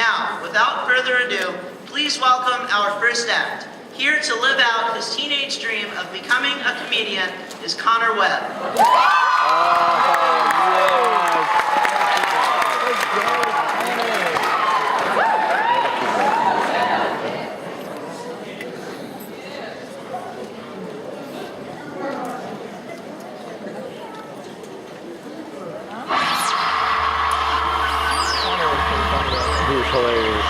Now, without further ado, please welcome our first act. Here to live out his teenage dream of becoming a comedian is Conor Webb. He was hilarious.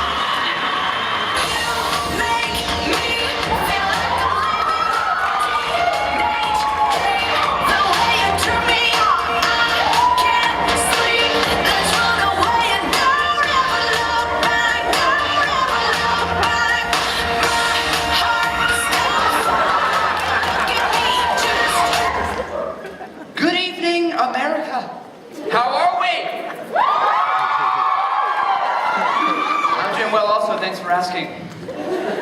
Good evening, America. How are we? I'm doing well also, thanks for asking.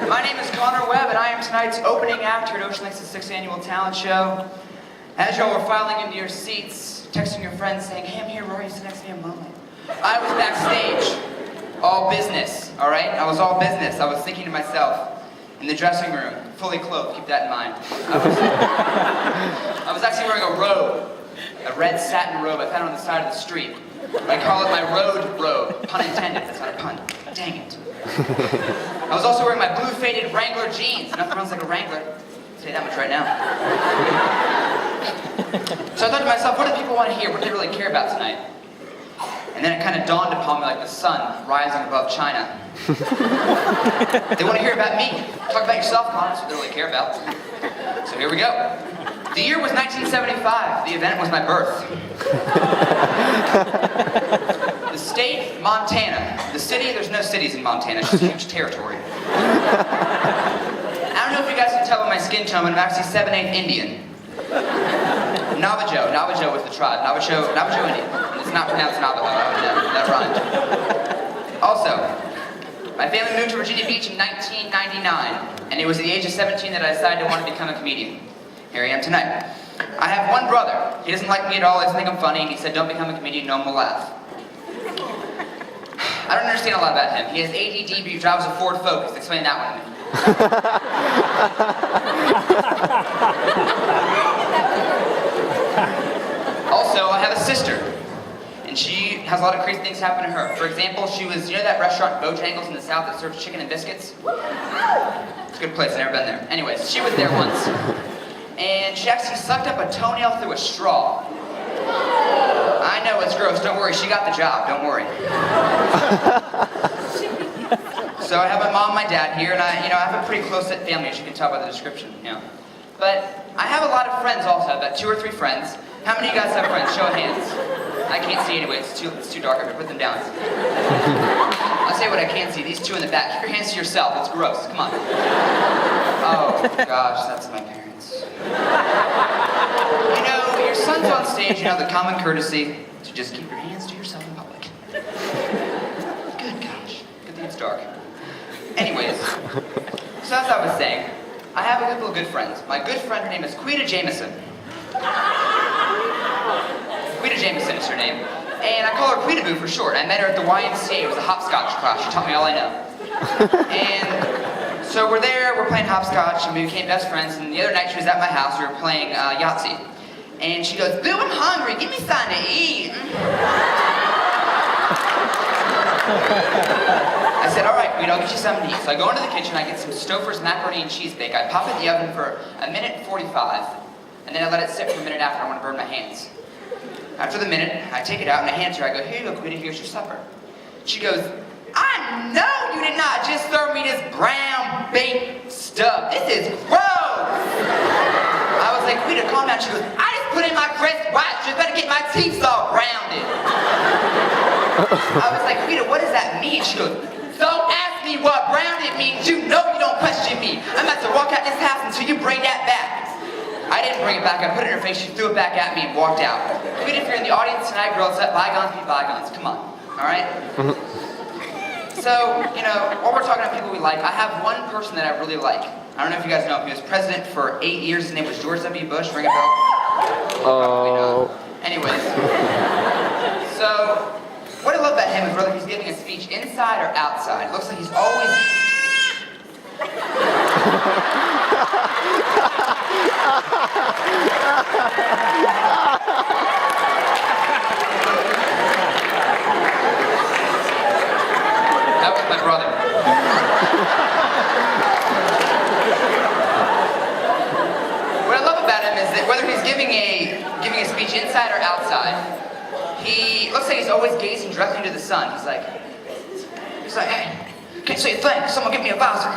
My name is Conor Webb, and I am tonight's opening act here at Ocean Lake's 6th Annual Talent Show. As y'all were filing into your seats, texting your friends saying, "Hey, I'm here, Rory, sit next to me a moment." I was backstage, all business, all right? I was all business. I was thinking to myself, in the dressing room, fully clothed, keep that in mind. I was actually wearing a robe, a red satin robe I found on the side of the street. I call it my road robe, pun intended, that's not a pun. Dang it. I was also wearing my blue faded Wrangler jeans. Nothing runs like a Wrangler. I'll tell you that much right now. So I thought to myself, what do people want to hear? What do they really care about tonight? And then it kind of dawned upon me like the sun rising above China. They want to hear about me. Talk about yourself, Conor, that's what they really care about. So here we go. The year was 1975. The event was my birth. The state, Montana. The city, there's no cities in Montana, it's just a huge territory. I don't know if you guys can tell by my skin tone, but I'm actually 7/8 Indian. Navajo was the tribe. Navajo Indian. It's not pronounced Navajo, that rhymed. Also, my family moved to Virginia Beach in 1999, and it was at the age of 17 that I decided I wanted to become a comedian. Here I am tonight. I have one brother. He doesn't like me at all, he doesn't think I'm funny, and he said, "Don't become a comedian, no one will laugh." I don't understand a lot about him. He has ADD, but he drives a Ford Focus. Explain that one to me. Also, I have a sister, and she has a lot of crazy things happen to her. For example, she was, you know that restaurant Bojangles in the South that serves chicken and biscuits? It's a good place, I've never been there. Anyways, she was there once, and she actually sucked up a toenail through a straw. I know, it's gross, don't worry, she got the job, don't worry. So I have my mom, my dad here, and I have a pretty close-knit family, as you can tell by the description, But I have a lot of friends also, about 2 or 3 friends. How many of you guys have friends? Show of hands. I can't see anyway, it's too dark up here, put them down. I'll say what I can see, these 2 in the back. Keep your hands to yourself, it's gross, come on. Oh gosh, that's my parents. Your son's on stage, the common courtesy to just keep your hands to yourself in public. Good gosh, good thing it's dark. Anyways, so as I was saying, I have a couple of good friends. My good friend, her name is Quita Jameson. Quita Jameson is her name. And I call her Quita Boo for short. I met her at the YMCA. It was a hopscotch class. She taught me all I know. And so we're there, we're playing hopscotch, and we became best friends. And the other night she was at my house, we were playing Yahtzee. And she goes, "Boo, I'm hungry. Give me something to eat." I said, "All right, I'll get you something to eat." So I go into the kitchen, I get some Stouffer's macaroni and cheese bake. I pop it in the oven for 1:45, and then I let it sit for a minute after. I want to burn my hands. After the minute, I take it out and I hand it to her. I go, "Here you go, Quita, here's your supper." She goes, "I know you did not just serve me this brown baked stuff. This is gross." I was like, "Quita, calm down." She goes, "I just put in my crisp white. You better get my teeth all rounded." I was like, "Quita, what does that mean?" She goes, "Don't ask me what rounded means. You know you don't question me. I'm about to walk out this house until you bring that back." I didn't bring it back. I put it in her face. She threw it back at me and walked out. Quita, if you're in the audience tonight, girls, let bygones be bygones. Come on, all right? So, while we're talking about people we like, I have one person that I really like. I don't know if you guys know him. He was president for 8 years. His name was George W. Bush. Ring a bell? Probably not. Anyways. So, what I love about him is whether he's giving a speech inside or outside. It looks like he's always... That was my brother. What I love about him is that whether he's giving a speech inside or outside, he looks like he's always gazing directly into the sun. He's like, hey, can't see a thing. Someone get me a visor.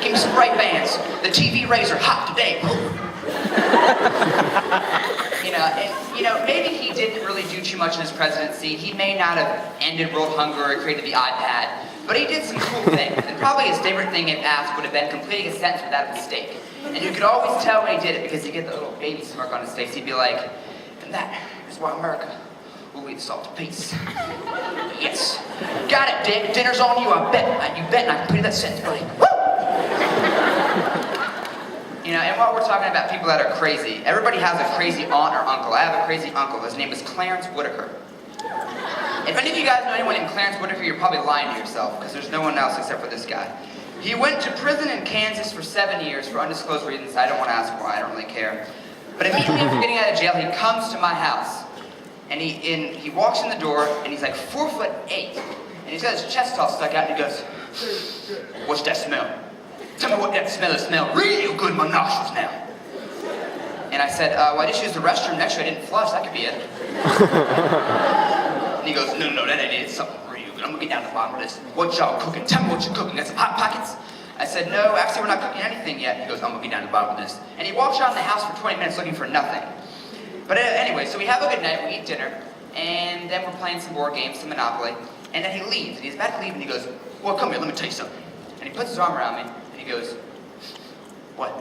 Give me some Ray-Bans. The TV rays are hot today. Maybe he didn't really do too much in his presidency. He may not have ended world hunger or created the iPad, but he did some cool things. And probably his favorite thing if asked would have been completing a sentence without a mistake. And you could always tell when he did it because he'd get the little baby smirk on his face. He'd be like, and that is why America will lead us all to peace. Yes. Got it, Dick. Dinner's on you, I bet. You bet, and I completed that sentence, buddy. Woo! And while we're talking about people that are crazy, everybody has a crazy aunt or uncle. I have a crazy uncle. His name is Clarence Whitaker. If any of you guys know anyone named Clarence Whitaker, you're probably lying to yourself, because there's no one else except for this guy. He went to prison in Kansas for 7 years for undisclosed reasons. I don't want to ask why, I don't really care. But immediately after getting out of jail, he comes to my house. And he walks in the door, and he's like 4'8", and he's got his chest all stuck out, and he goes, "What's that smell? Tell me what that smell is. Smell real good in my nostrils now." And I said, "Well, I just used the restroom next to you. I didn't flush. That could be it." And he goes, No, that ain't it. It's something real good. I'm gonna get down to the bottom of this. What y'all cooking? Tell me what you're cooking. Got some Hot Pockets?" I said, "No, actually, we're not cooking anything yet." He goes, "I'm gonna get down to the bottom of this." And he walks around the house for 20 minutes looking for nothing. But anyway, so we have a good night, we eat dinner, and then we're playing some board games, some Monopoly, and then he leaves, and he's about to leave, and he goes, "Well, come here, let me tell you something." And he puts his arm around me, and he goes, "What?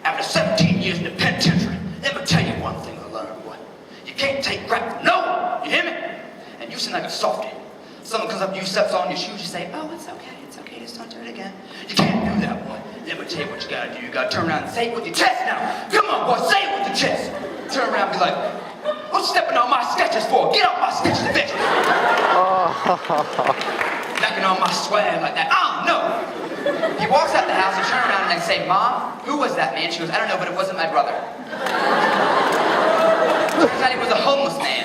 After 17 years in the penitentiary, let me tell you one thing I learned, boy. You can't take crap from no one, you hear me? And you seem like a softie. Someone comes up to you, steps on your shoes, you say, 'Oh, it's okay, just don't do it again.' You can't do that, boy. Let me tell you what you gotta do. You gotta turn around and say it with your chest now. Come on, boy, say it with your chest. Turn around and be like, 'What's stepping on my sketches for? Get off my sketches, bitch!' Knocking on my swag like that. Oh, no!" He walks out the house, he turns around and I say, "Mom, who was that man?" She goes, "I don't know, but it wasn't my brother." Turns out he was a homeless man.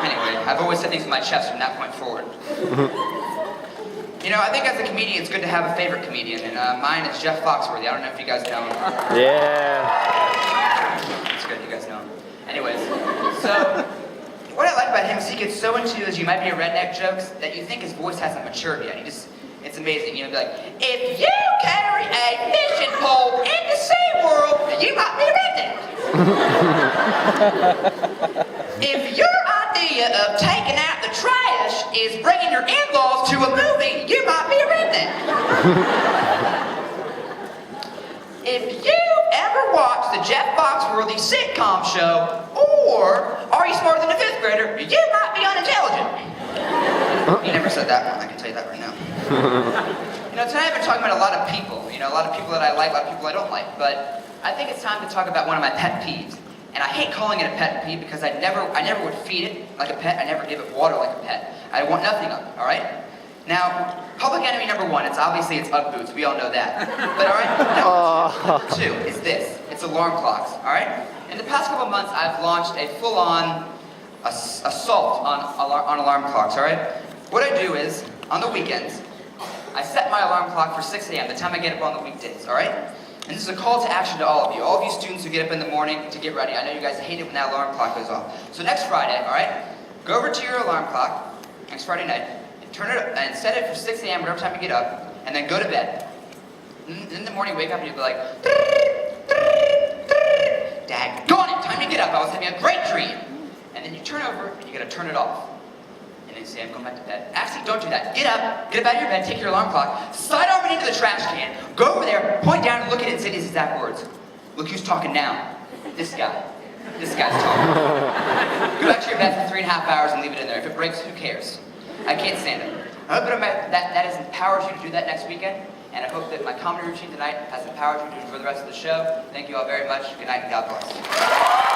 Anyway, I've always said things with my chest from that point forward. I think as a comedian, it's good to have a favorite comedian, and mine is Jeff Foxworthy. I don't know if you guys know him. Yeah. It's good, you guys know him. Anyways, so what I like about him is he gets so into his "you might be a redneck" jokes that you think his voice hasn't matured yet. It's amazing. Be like, "If you carry a fishing pole in the SeaWorld, you might be a redneck. If your idea of taking out the trash is bringing your in-laws to a movie, you might be a redneck. If you've ever watched the Jeff Foxworthy sitcom show, or Are You Smarter Than a Fifth Grader, you might be unintelligent." He never said that one, I can tell you that right now. Tonight I've been talking about a lot of people, a lot of people that I like, a lot of people I don't like, but I think it's time to talk about one of my pet peeves. And I hate calling it a pet peeve because I never would feed it like a pet, I never give it water like a pet. I want nothing of it, all right? Now, public enemy number one, it's Ugg boots, we all know that. But all right, number two is this, it's alarm clocks, all right? In the past couple months, I've launched a full-on assault on alarm clocks, all right? What I do is, on the weekends, I set my alarm clock for 6 a.m., the time I get up on the weekdays, all right? And this is a call to action to all of you students who get up in the morning to get ready. I know you guys hate it when that alarm clock goes off. So next Friday, all right, go over to your alarm clock, next Friday night, and turn it up, and set it for 6 a.m., whatever time you get up, and then go to bed. In the morning, wake up, and you'll be like, "Daggone it, time to get up, I was having a great dream." And then you turn over, and you gotta turn it off. And then you say, "I'm going back to bed." Actually, don't do that. Get up, get up out of your bed, take your alarm clock, slide over into the trash can, go over there, point down and look at it and say these exact words. "Look who's talking now. This guy. This guy's talking." Go back to your bed for 3.5 hours and leave it in there. If it breaks, who cares? I can't stand it. I hope that has empowered you to do that next weekend, and I hope that my comedy routine tonight has empowered you to do it for the rest of the show. Thank you all very much. Good night and God bless.